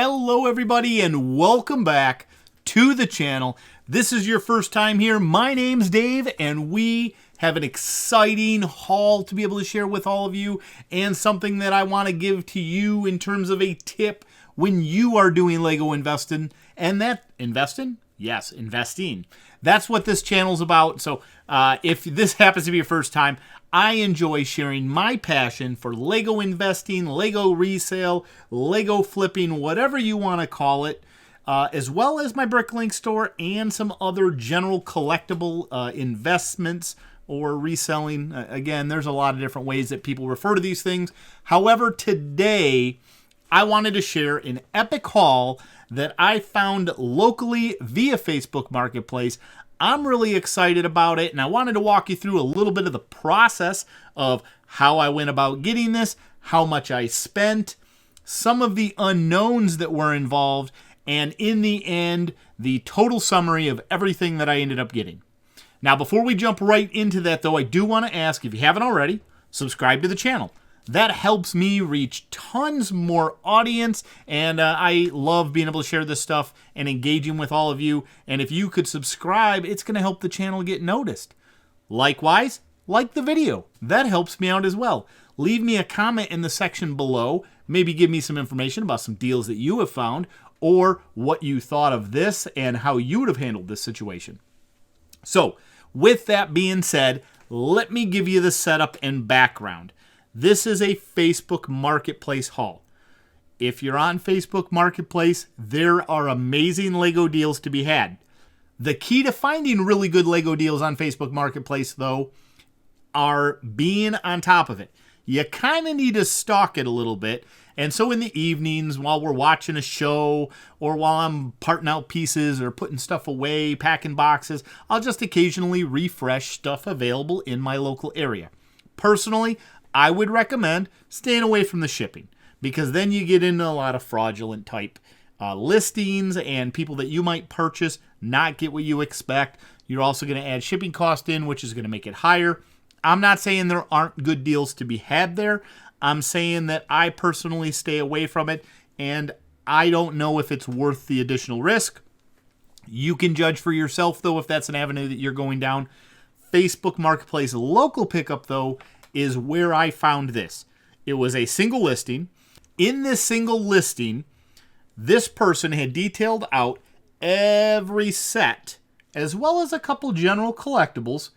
Hello everybody and welcome back to the channel. This is your first time here. My name's Dave and we have an exciting haul to be able to share with all of you and something that I want to give to you in terms of a tip when you are doing Lego investing. And that investing? Yes, investing. That's what this channel's about. So if this happens to be your first time, I enjoy sharing my passion for Lego investing, Lego resale, Lego flipping, whatever you want to call it, as well as my Bricklink store and some other general collectible investments or reselling. Again, there's a lot of different ways that people refer to these things. However, today I wanted to share an epic haul that I found locally via Facebook Marketplace. I'm really excited about it, and I wanted to walk you through a little bit of the process of how I went about getting this, how much I spent, some of the unknowns that were involved, and in the end, the total summary of everything that I ended up getting. Now, before we jump right into that, though, I do want to ask, if you haven't already, subscribe to the channel. That helps me reach tons more audience, and I love being able to share this stuff and engaging with all of you. And if you could subscribe, it's going to help the channel get noticed. Likewise, like the video. That helps me out as well. Leave me a comment in the section below. Maybe give me some information about some deals that you have found or what you thought of this and how you would have handled this situation. So, with that being said, let me give you the setup and background. This is a Facebook Marketplace haul. If you're on Facebook Marketplace, there are amazing Lego deals to be had. The key to finding really good Lego deals on Facebook Marketplace, though, are being on top of it. You kind of need to stalk it a little bit. And so in the evenings, while we're watching a show, or while I'm parting out pieces or putting stuff away, packing boxes, I'll just occasionally refresh stuff available in my local area. Personally, I would recommend staying away from the shipping, because then you get into a lot of fraudulent type listings and people that you might purchase not get what you expect. You're also going to add shipping cost in, which is going to make it higher. I'm not saying there aren't good deals to be had there. I'm saying that I personally stay away from it, and I don't know if it's worth the additional risk. You can judge for yourself, though, if that's an avenue that you're going down. Facebook Marketplace local pickup, though, is where I found this. It was a single listing. In this single listing, this person had detailed out every set, as well as a couple general collectibles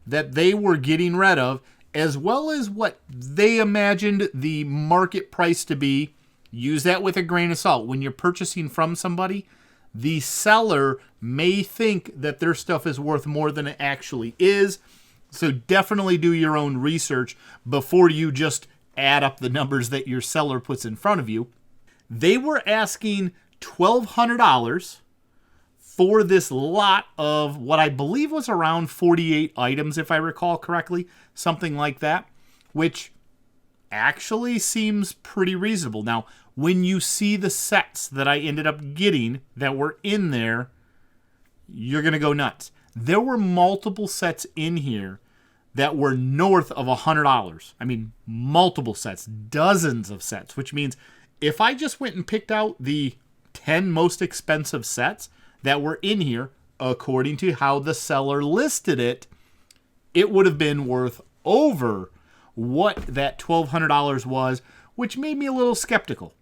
that they were getting rid of, as well as what they imagined the market price to be. Use that with a grain of salt. When you're purchasing from somebody, the seller may think that their stuff is worth more than it actually is. So definitely do your own research before you just add up the numbers that your seller puts in front of you. They were asking $1,200 for this lot of what I believe was around 48 items, if I recall correctly, something like that, which actually seems pretty reasonable. Now, when you see the sets that I ended up getting that were in there, you're going to go nuts. There were multiple sets in here that were north of $100. I mean, multiple sets, dozens of sets, which means if I just went and picked out the 10 most expensive sets that were in here, according to how the seller listed it, it would have been worth over what that $1,200 was, which made me a little skeptical.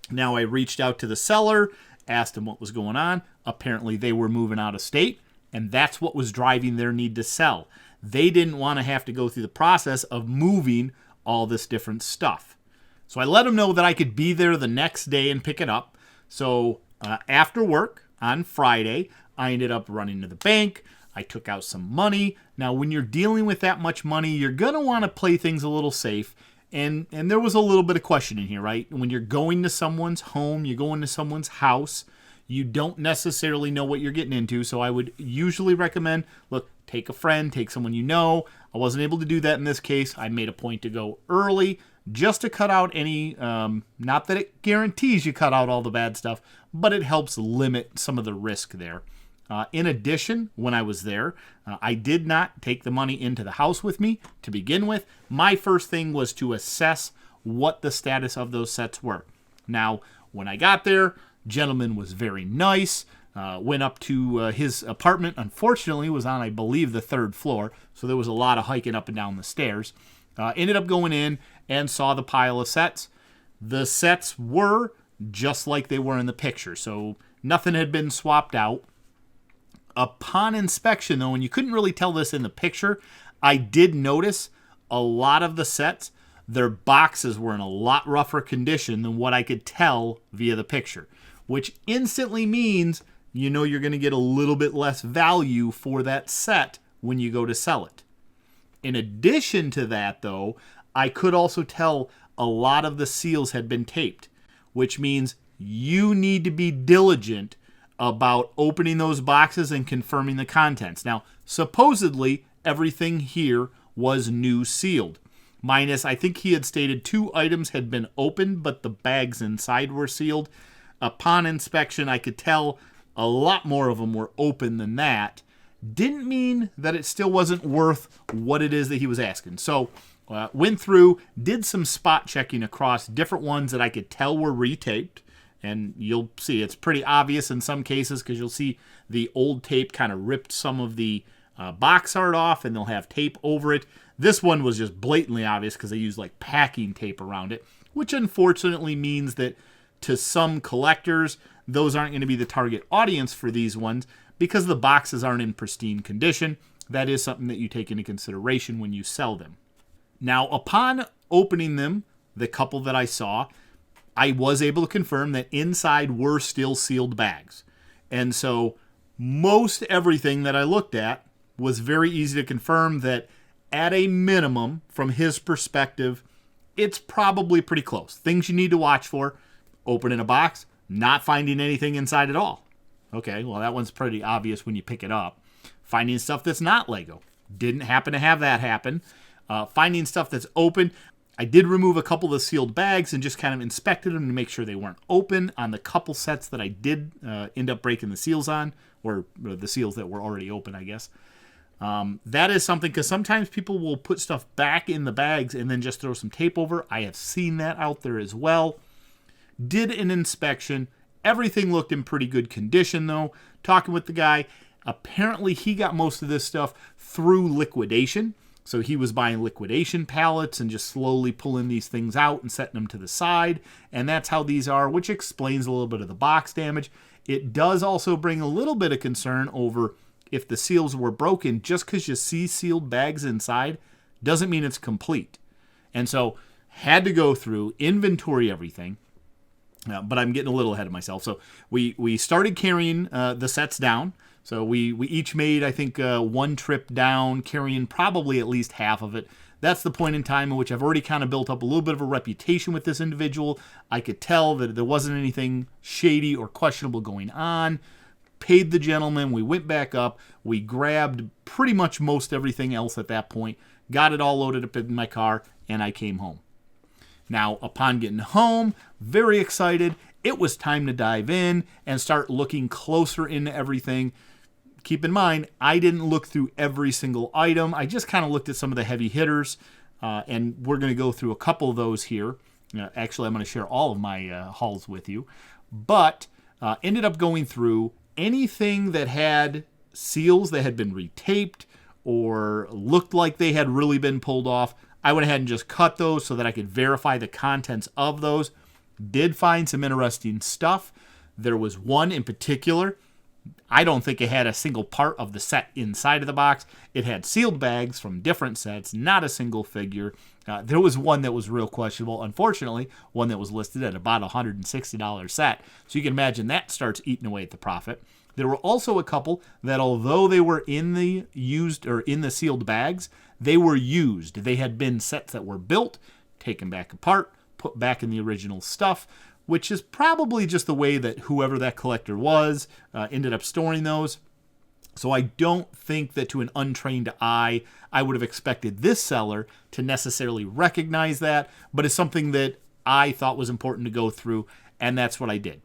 Now, I reached out to the seller, asked him what was going on. Apparently, they were moving out of state, and that's what was driving their need to sell. They didn't want to have to go through the process of moving all this different stuff. So I let them know that I could be there the next day and pick it up. So after work on Friday, I ended up running to the bank. I took out some money. Now, when you're dealing with that much money, you're going to want to play things a little safe. And there was a little bit of questioning here, right? When you're going to someone's home, you're going to someone's house, you don't necessarily know what you're getting into. So I would usually recommend, look, take a friend, take someone you know. I wasn't able to do that in this case. I made a point to go early just to cut out any, not that it guarantees you cut out all the bad stuff, but it helps limit some of the risk there. In addition, when I was there, I did not take the money into the house with me to begin with. My first thing was to assess what the status of those sets were. Now, When I got there, gentleman was very nice. Went up to his apartment. Unfortunately, it was on, I believe, the 3rd floor, so there was a lot of hiking up and down the stairs. Ended up going in and saw the pile of sets. The sets were just like they were in the picture, so nothing had been swapped out. Upon inspection, though, and you couldn't really tell this in the picture, I did notice a lot of the sets, their boxes were in a lot rougher condition than what I could tell via the picture, which instantly means you know you're going to get a little bit less value for that set when you go to sell it. In addition to that, though, I could also tell a lot of the seals had been taped, which means you need to be diligent about opening those boxes and confirming the contents. Now, supposedly, everything here was new sealed. Minus, I think he had stated 2 items had been opened, but the bags inside were sealed. Upon inspection, I could tell a lot more of them were open than that. Didn't mean that it still wasn't worth what it is that he was asking. So, went through, did some spot checking across different ones that I could tell were retaped. And you'll see it's pretty obvious in some cases because you'll see the old tape kind of ripped some of the box art off and they'll have tape over it. This one was just blatantly obvious because they used like packing tape around it, which unfortunately means that to some collectors, those aren't going to be the target audience for these ones because the boxes aren't in pristine condition. That is something that you take into consideration when you sell them. Now, upon opening them, the couple that I saw, I was able to confirm that inside were still sealed bags. And so most everything that I looked at was very easy to confirm that at a minimum, from his perspective, it's probably pretty close. Things you need to watch for: opening a box, not finding anything inside at all. Okay, well, that one's pretty obvious when you pick it up. Finding stuff that's not Lego. Didn't happen to have that happen. Finding stuff that's open. I did remove a couple of the sealed bags and just kind of inspected them to make sure they weren't open on the couple sets that I did end up breaking the seals on, or the seals that were already open, I guess. That is something, because sometimes people will put stuff back in the bags and then just throw some tape over. I have seen that out there as well. Did an inspection. Everything looked in pretty good condition, though. Talking with the guy, apparently he got most of this stuff through liquidation. So he was buying liquidation pallets and just slowly pulling these things out and setting them to the side. And that's how these are, which explains a little bit of the box damage. It does also bring a little bit of concern over if the seals were broken. Just because you see sealed bags inside doesn't mean it's complete. And so had to go through, inventory everything. But I'm getting a little ahead of myself. So we started carrying the sets down. So we each made, I think, one trip down, carrying probably at least half of it. That's the point in time in which I've already kind of built up a little bit of a reputation with this individual. I could tell that there wasn't anything shady or questionable going on. Paid the gentleman. We went back up. We grabbed pretty much most everything else at that point. Got it all loaded up in my car, and I came home. Now, upon getting home, very excited. It was time to dive in and start looking closer into everything. Keep in mind, I didn't look through every single item. I just kind of looked at some of the heavy hitters, and we're going to go through a couple of those here. Actually, I'm going to share all of my hauls with you. But ended up going through anything that had seals that had been retaped or looked like they had really been pulled off. I went ahead and just cut those so that I could verify the contents of those. Did find some interesting stuff. There was one in particular. I don't think it had a single part of the set inside of the box. It had sealed bags from different sets, not a single figure. There was one that was real questionable. Unfortunately, one that was listed at about $160 set. So you can imagine that starts eating away at the profit. There were also a couple that, although they were in the used or in the sealed bags, they were used. They had been sets that were built, taken back apart, put back in the original stuff, which is probably just the way that whoever that collector was ended up storing those. So I don't think that to an untrained eye, I would have expected this seller to necessarily recognize that, but it's something that I thought was important to go through, and that's what I did.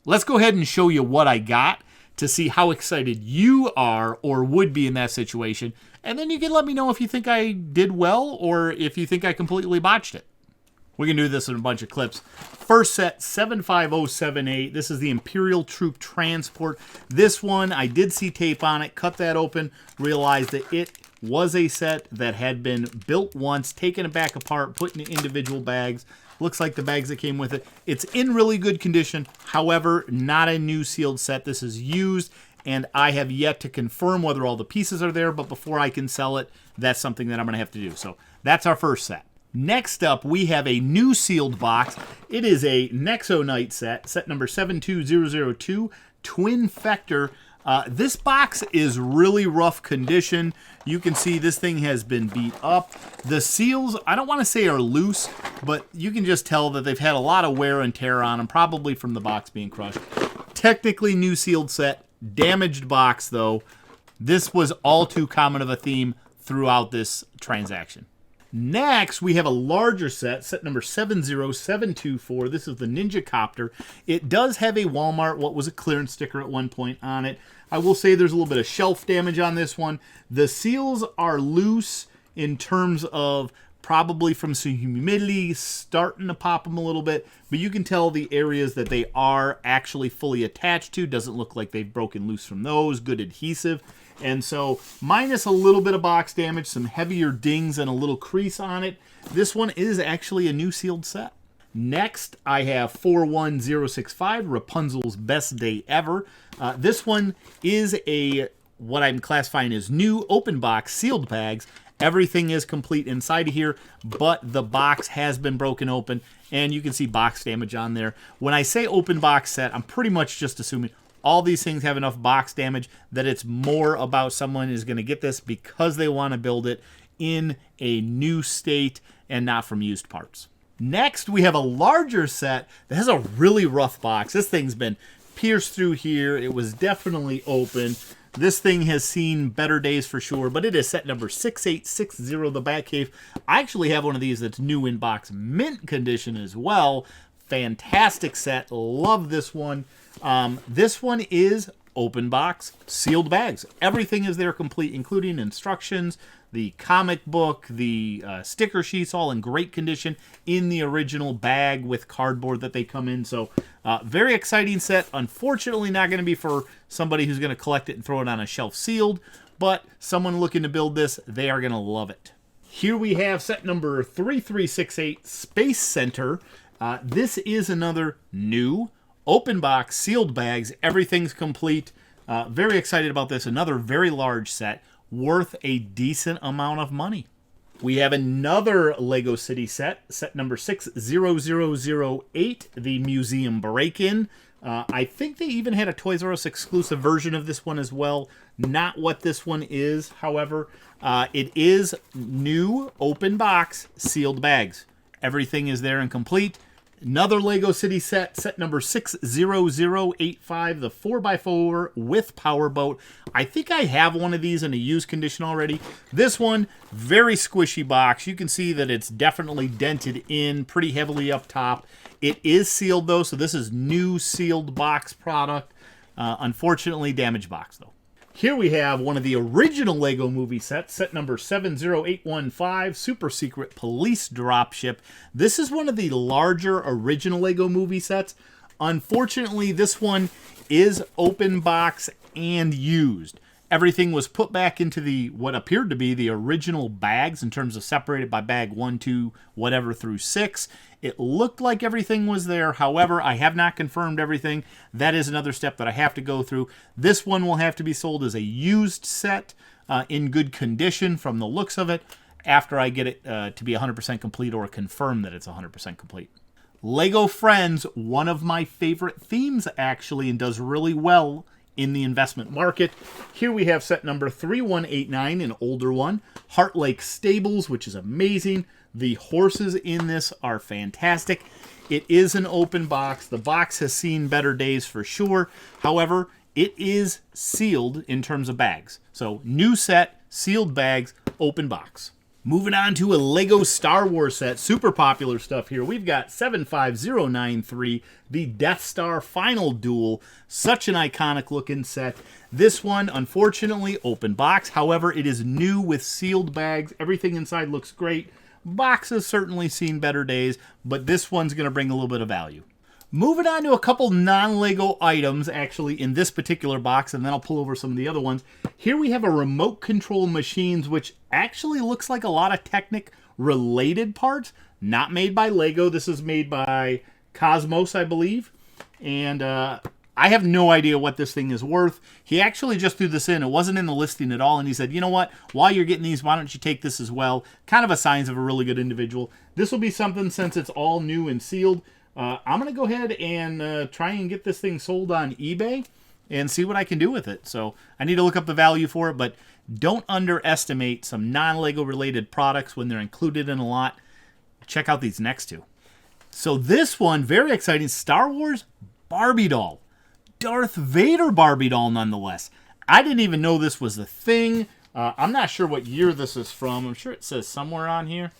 Let's go ahead and show you what I got to see how excited you are or would be in that situation, and then you can let me know if you think I did well or if you think I completely botched it. We're going to do this in a bunch of clips. First set, 75078. This is the Imperial Troop Transport. This one, I did see tape on it, cut that open, realized that it was a set that had been built once, taken it back apart, put in individual bags. Looks like the bags that came with it. It's in really good condition. However, not a new sealed set. This is used, and I have yet to confirm whether all the pieces are there, but before I can sell it, that's something that I'm going to have to do. So that's our first set. Next up, we have a new sealed box. It is a Nexo Knight set, set number 72002, Twin Fector. This box is really rough condition. You can see this thing has been beat up. The seals, I don't want to say are loose, but you can just tell that they've had a lot of wear and tear on them, probably from the box being crushed. Technically new sealed set, damaged box though. This was all too common of a theme throughout this transaction. Next, we have a larger set, set number 70724. This is the Ninja Copter. It does have a Walmart, what was a clearance sticker at one point on it. I will say there's a little bit of shelf damage on this one. The seals are loose in terms of probably from some humidity, starting to pop them a little bit, but you can tell the areas that they are actually fully attached to. Doesn't look like they've broken loose from those. Good adhesive. And so, minus a little bit of box damage, some heavier dings, and a little crease on it, this one is actually a new sealed set. Next, I have 41065, Rapunzel's Best Day Ever. This one is what I'm classifying as new open box sealed bags. Everything is complete inside of here, but the box has been broken open, and you can see box damage on there. When I say open box set, I'm pretty much just assuming all these things have enough box damage that it's more about someone is going to get this because they want to build it in a new state and not from used parts. Next, we have a larger set that has a really rough box. This thing's been pierced through here. It was definitely open. This thing has seen better days for sure, but it is set number 6860, the Batcave. I actually have one of these that's new in box, mint condition as well. Fantastic set. Love this one. This one is open box, sealed bags. Everything is there complete, including instructions, the comic book, the sticker sheets, all in great condition in the original bag with cardboard that they come in. So very exciting set. Unfortunately, not going to be for somebody who's going to collect it and throw it on a shelf sealed, but someone looking to build this, they are going to love it. Here we have set number 3368, Space Center. This is another new open box, sealed bags. Everything's complete. Very excited about this. Another very large set, worth a decent amount of money. We have another Lego City set, set number 60008, the Museum Break-In. I think they even had a Toys R Us exclusive version of this one as well. Not what this one is, however. It is new open box, sealed bags. Everything is there and complete. Another Lego City set, set number 60085, the 4x4 with powerboat. I think I have one of these in a used condition already. This one, very squishy box. You can see that it's definitely dented in pretty heavily up top. It is sealed though, so this is new sealed box product. Unfortunately, damaged box though. Here we have one of the original Lego movie sets, set number 70815, Super Secret Police Dropship. This is one of the larger original Lego movie sets. Unfortunately, this one is open box and used. Everything was put back into the what appeared to be the original bags in terms of separated by bag 1, 2, whatever through 6. It looked like everything was there. However, I have not confirmed everything. That is another step that I have to go through. This one will have to be sold as a used set in good condition from the looks of it after I get it to be 100% complete or confirm that it's 100% complete. Lego Friends, one of my favorite themes actually, and does really well in the investment market. Here we have set number 3189, an older one. Heart Lake Stables, which is amazing. The horses in this are fantastic. It is an open box. The box has seen better days for sure. However, it is sealed in terms of bags. So new set, sealed bags, open box. Moving on to a Lego Star Wars set. Super popular stuff here. We've got 75093, the Death Star Final Duel. Such an iconic looking set. This one, unfortunately, open box. However, it is new with sealed bags. Everything inside looks great. Box has certainly seen better days, but this one's going to bring a little bit of value. Moving on to a couple non-Lego items, actually, in this particular box, and then I'll pull over some of the other ones. Here we have a remote control machines, which actually looks like a lot of Technic-related parts. Not made by Lego. This is made by Cosmos, I believe. And I have no idea what this thing is worth. He actually just threw this in. It wasn't in the listing at all, and he said, you know what? While you're getting these, why don't you take this as well? Kind of a signs of a really good individual. This will be something, since it's all new and sealed, I'm going to go ahead and try and get this thing sold on eBay and see what I can do with it. So I need to look up the value for it, but don't underestimate some non-Lego related products when they're included in a lot. Check out these next two. So this one, very exciting, Star Wars Barbie doll. Darth Vader Barbie doll, nonetheless. I didn't even know this was a thing. I'm not sure what year this is from. I'm sure it says somewhere on here.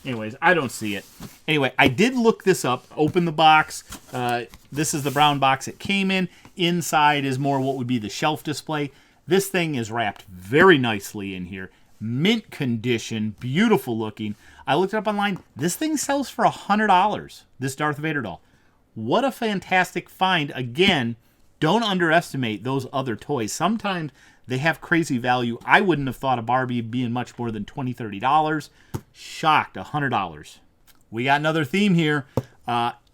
Anyways, I don't see it. Anyway, I did look this up, open the box. This is the brown box it came in. Inside is more what would be the shelf display. This thing is wrapped very nicely in here. Mint condition, beautiful looking. I looked it up online. This thing sells for $100, this Darth Vader doll. What a fantastic find. Again, don't underestimate those other toys. Sometimes they have crazy value. I wouldn't have thought of Barbie being much more than $20, $30. Shocked, $100. We got another theme here.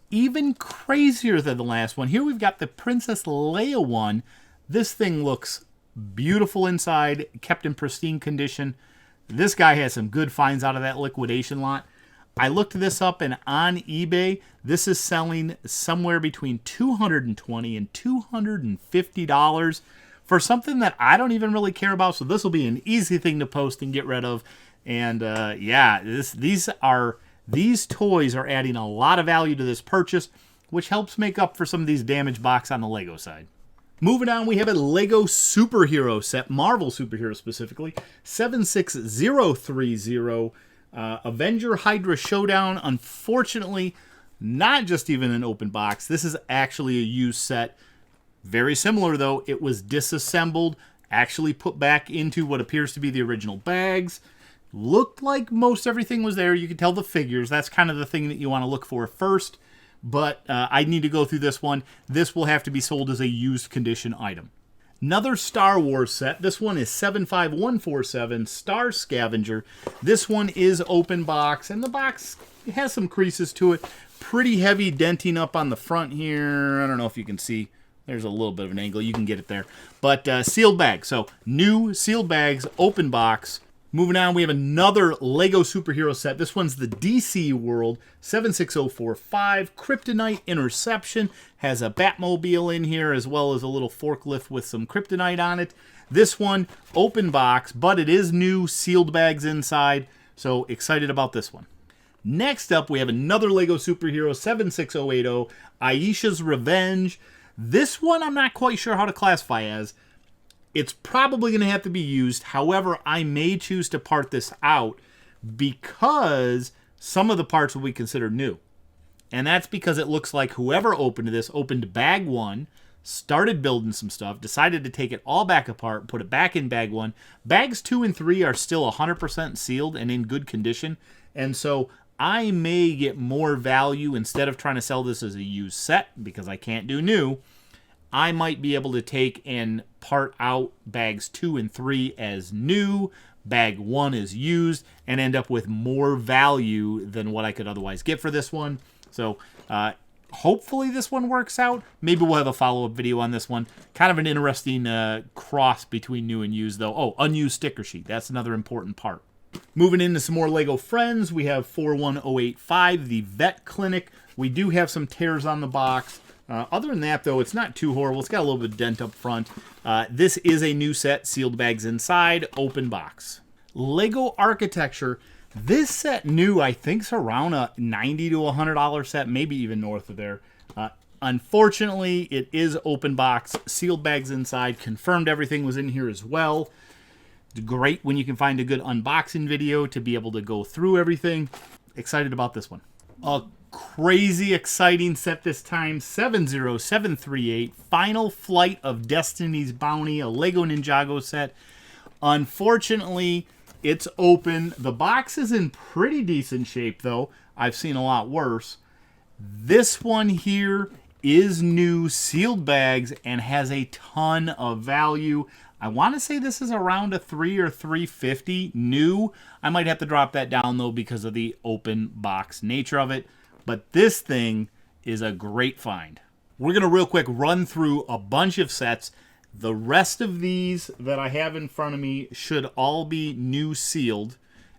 Even crazier than the last one. Here we've got the Princess Leia one. This thing looks beautiful inside, kept in pristine condition. This guy has some good finds out of that liquidation lot. I looked this up, and on eBay, this is selling somewhere between $220 and $250 for something that I don't even really care about. So this will be an easy thing to post and get rid of. And yeah, these toys are adding a lot of value to this purchase, which helps make up for some of these damaged box on the Lego side. Moving on, we have a Lego superhero set, Marvel superhero specifically, 76030, Avenger Hydra Showdown. Unfortunately, not just even an open box. This is actually a used set. Very similar, though. It was disassembled, actually put back into what appears to be the original bags. Looked like most everything was there. You could tell the figures. That's kind of the thing that you want to look for first. But I need to go through this one. This will have to be sold as a used condition item. Another Star Wars set. This one is 75147 Star Scavenger. This one is open box, and the box has some creases to it. Pretty heavy denting up on the front here. I don't know if you can see. There's a little bit of an angle. You can get it there. But sealed bag. So new sealed bags, open box. Moving on, we have another Lego superhero set. This one's the DC World 76045 Kryptonite Interception. Has a Batmobile in here as well as a little forklift with some kryptonite on it. This one, open box, but it is new, sealed bags inside. So excited about this one. Next up, we have another Lego superhero 76080 Aisha's Revenge. This one I'm not quite sure how to classify as. It's probably going to have to be used. However, I may choose to part this out because some of the parts will be considered new. And that's because it looks like whoever opened this opened bag one, started building some stuff, decided to take it all back apart, put it back in bag one. Bags 2 and 3 are still 100% sealed and in good condition. And so I may get more value instead of trying to sell this as a used set because I can't do new. I might be able to take and part out bags 2 and 3 as new, bag 1 is used, and end up with more value than what I could otherwise get for this one. So hopefully this one works out. Maybe we'll have a follow-up video on this one. Kind of an interesting cross between new and used, though. Oh, unused sticker sheet. That's another important part. Moving into some more Lego Friends, we have 41085, the Vet Clinic. We do have some tears on the box. Other than that, though, it's not too horrible. It's got a little bit of dent up front. This is a new set, sealed bags inside, open box. Lego Architecture. This set new, I think, is around a $90 to $100 set, maybe even north of there. Unfortunately, it is open box, sealed bags inside, confirmed everything was in here as well. It's great when you can find a good unboxing video to be able to go through everything. Excited about this one. A crazy exciting set this time, 70738 Final Flight of Destiny's Bounty, a Lego Ninjago set. Unfortunately, It's open. The box is in pretty decent shape, though. I've seen a lot worse. This one here is new, sealed bags, and has a ton of value. I want to say this is around a $3 or $3.50 new. I might have to drop that down, though, because of the open box nature of it. But this thing is a great find. We're going to real quick run through a bunch of sets. The rest of these that I have in front of me should all be new sealed.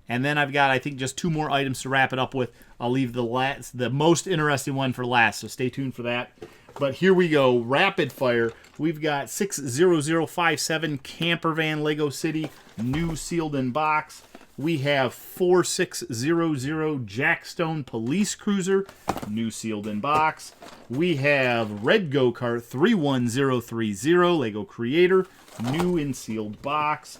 And then I've got, I think, just 2 more items to wrap it up with. I'll leave the most interesting one for last, so stay tuned for that. But here we go, rapid fire. We've got 60057 Camper Van Lego City, new sealed in box. We have 4600 Jackstone Police Cruiser, new sealed in box. We have Red Go-Kart 31030 Lego Creator, new in sealed box.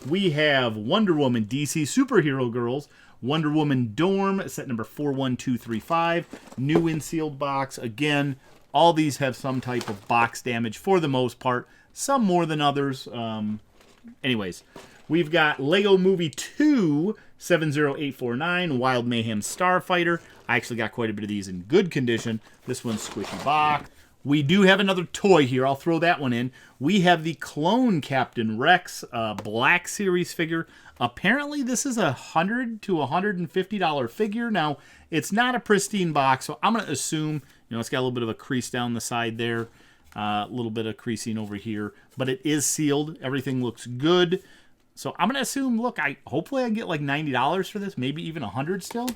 We have Wonder Woman DC Superhero Girls, Wonder Woman Dorm, set number 41235, new in sealed box. Again, all these have some type of box damage for the most part, some more than others. Anyways, we've got Lego Movie 2, 70849, Wild Mayhem Starfighter. I actually got quite a bit of these in good condition. This one's squishy box. We do have another toy here. I'll throw that one in. We have the Clone Captain Rex Black Series figure. Apparently, this is $100 to $150 figure. Now, it's not a pristine box, so I'm going to assume, it's got a little bit of a crease down the side there, a little bit of creasing over here, but it is sealed. Everything looks good. So I'm going to assume, look, hopefully I can get like $90 for this, maybe even $100 still.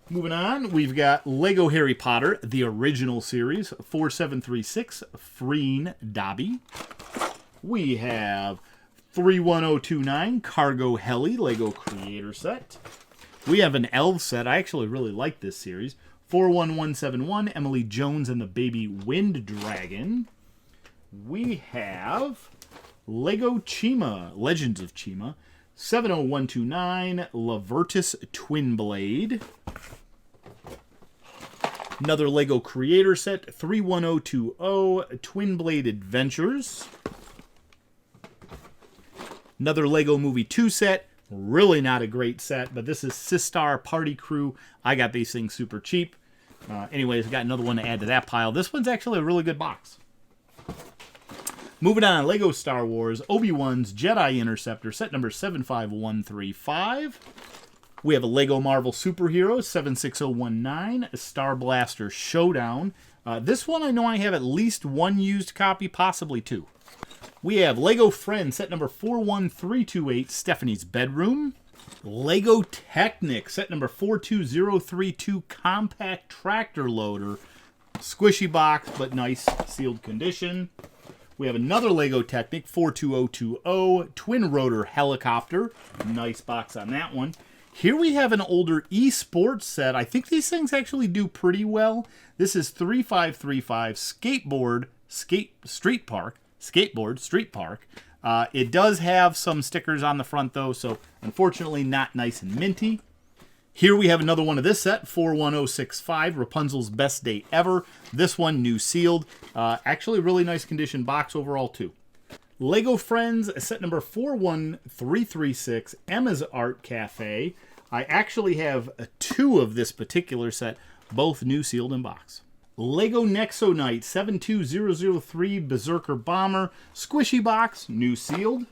Moving on, we've got Lego Harry Potter, the original series, 4736, Freen Dobby. We have 31029, Cargo Heli, Lego Creator Set. We have an Elves set. I actually really like this series. 41171, Emily Jones and the Baby Wind Dragon. We have Lego Chima, Legends of Chima, 70129, Lavertus Twin Blade. Another Lego Creator Set, 31020, Twin Blade Adventures. Another Lego Movie 2 set, really not a great set, but this is Sistar Party Crew. I got these things super cheap. Anyways, got another one to add to that pile. This one's actually a really good box. Moving on, Lego Star Wars, Obi-Wan's Jedi Interceptor, set number 75135. We have a Lego Marvel Superheroes, 76019, Star Blaster Showdown. This one I know I have at least 1 used copy, possibly 2. We have Lego Friends, set number 41328, Stephanie's Bedroom. Lego Technic, set number 42032, Compact Tractor Loader. Squishy box, but nice sealed condition. We have another Lego Technic, 42020, Twin Rotor Helicopter. Nice box on that one. Here we have an older esports set. I think these things actually do pretty well. This is 3535 Skateboard Street Park. It does have some stickers on the front, though, so unfortunately not nice and minty. Here we have another one of this set, 41065, Rapunzel's Best Day Ever. This one, new sealed. Actually, really nice condition box overall, too. Lego Friends, set number 41336, Emma's Art Cafe. I actually have 2 of this particular set, both new sealed in box. Lego Nexonite, 72003, Berserker Bomber. Squishy box, new sealed.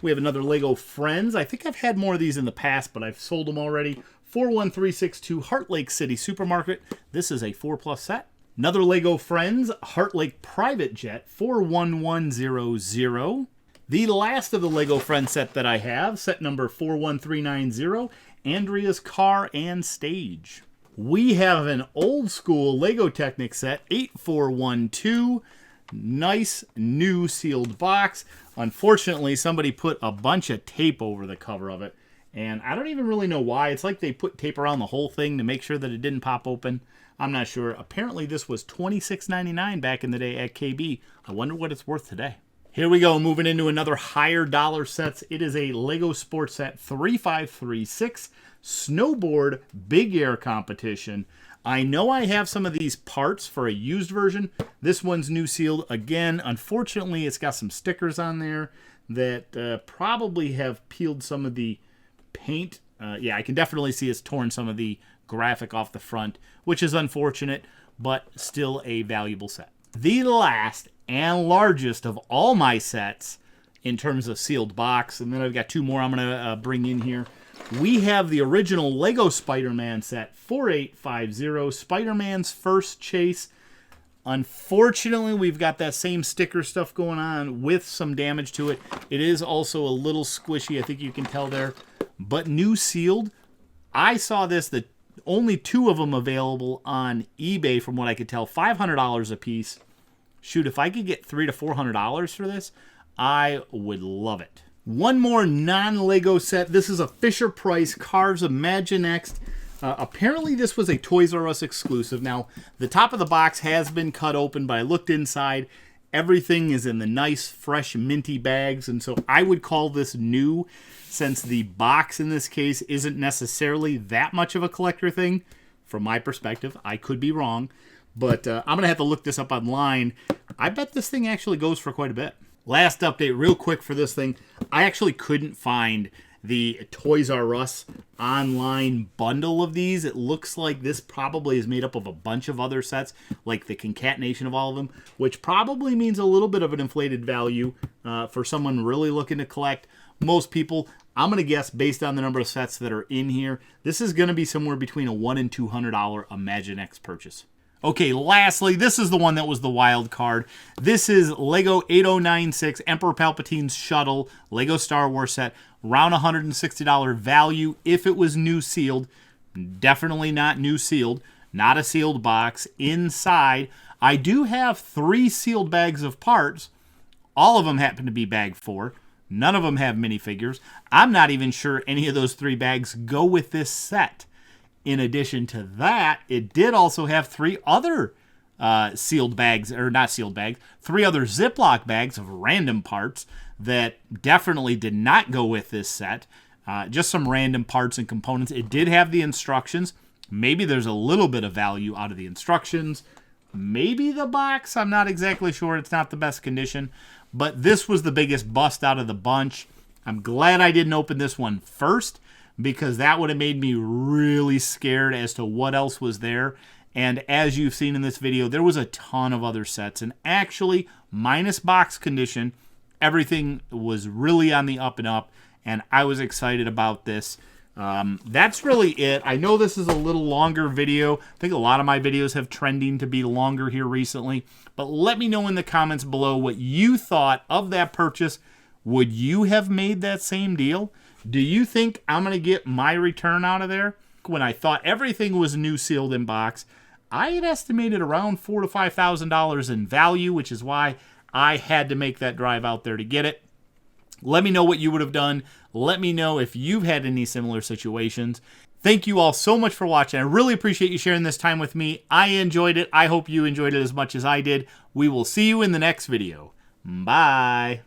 We have another Lego Friends. I think I've had more of these in the past, but I've sold them already. 41362, Heart Lake City Supermarket. This is a 4+ set. Another Lego Friends, Heart Lake Private Jet, 41100. The last of the Lego Friends set that I have, set number 41390, Andrea's Car and Stage. We have an old school Lego Technic set, 8412. Nice new sealed box. Unfortunately, somebody put a bunch of tape over the cover of it. And I don't even really know why. It's like they put tape around the whole thing to make sure that it didn't pop open. I'm not sure. Apparently, this was $26.99 back in the day at KB. I wonder what it's worth today. Here we go, moving into another higher dollar sets. It is a Lego Sports Set 3536 Snowboard Big Air Competition. I know I have some of these parts for a used version. This one's new sealed. Again, unfortunately, it's got some stickers on there. that probably have peeled some of the paint. Yeah, I can definitely see it's torn some of the graphic off the front, which is unfortunate, but still a valuable set. The last and largest of all my sets in terms of sealed box, and then I've got two more I'm going to bring in here. We have the original Lego Spider-Man set, 4850, Spider-Man's First Chase. Unfortunately, we've got that same sticker stuff going on with some damage to it. It is also a little squishy, I think you can tell there, but new sealed. I saw this, the only two of them available on eBay from what I could tell, $500 a piece. Shoot, if I could get $300 to $400 for this, I would love it. One more non-Lego set. This is a Fisher-Price Cars Imaginext. Apparently this was a Toys R Us exclusive. Now, the top of the box has been cut open, but I looked inside. Everything is in the nice, fresh, minty bags, and so I would call this new, since the box in this case isn't necessarily that much of a collector thing. From my perspective, I could be wrong, but I'm going to have to look this up online. I bet this thing actually goes for quite a bit. Last update real quick for this thing. I actually couldn't find the Toys R Us online bundle of these. It looks like this probably is made up of a bunch of other sets, like the concatenation of all of them, which probably means a little bit of an inflated value for someone really looking to collect. Most people, I'm going to guess based on the number of sets that are in here, this is going to be somewhere between a $100 and $200 Imaginext purchase. Okay, lastly, this is the one that was the wild card. This is Lego 8096 Emperor Palpatine's Shuttle Lego Star Wars set. Around $160 value if it was new sealed. Definitely not new sealed. Not a sealed box. Inside, I do have 3 sealed bags of parts. All of them happen to be bag 4. None of them have minifigures. I'm not even sure any of those 3 bags go with this set. In addition to that, it did also have 3 other sealed bags, or not sealed bags, 3 other Ziploc bags of random parts that definitely did not go with this set. Just some random parts and components. It did have the instructions. Maybe there's a little bit of value out of the instructions. Maybe the box, I'm not exactly sure. It's not the best condition. But this was the biggest bust out of the bunch. I'm glad I didn't open this one first, because that would have made me really scared as to what else was there. And as you've seen in this video, there was a ton of other sets. And actually, minus box condition, everything was really on the up and up. And I was excited about this. That's really it. I know this is a little longer video. I think a lot of my videos have trending to be longer here recently. But let me know in the comments below what you thought of that purchase. Would you have made that same deal? Do you think I'm going to get my return out of there? When I thought everything was new sealed in box, I had estimated around $4,000 to $5,000 in value, which is why I had to make that drive out there to get it. Let me know what you would have done. Let me know if you've had any similar situations. Thank you all so much for watching. I really appreciate you sharing this time with me. I enjoyed it. I hope you enjoyed it as much as I did. We will see you in the next video. Bye.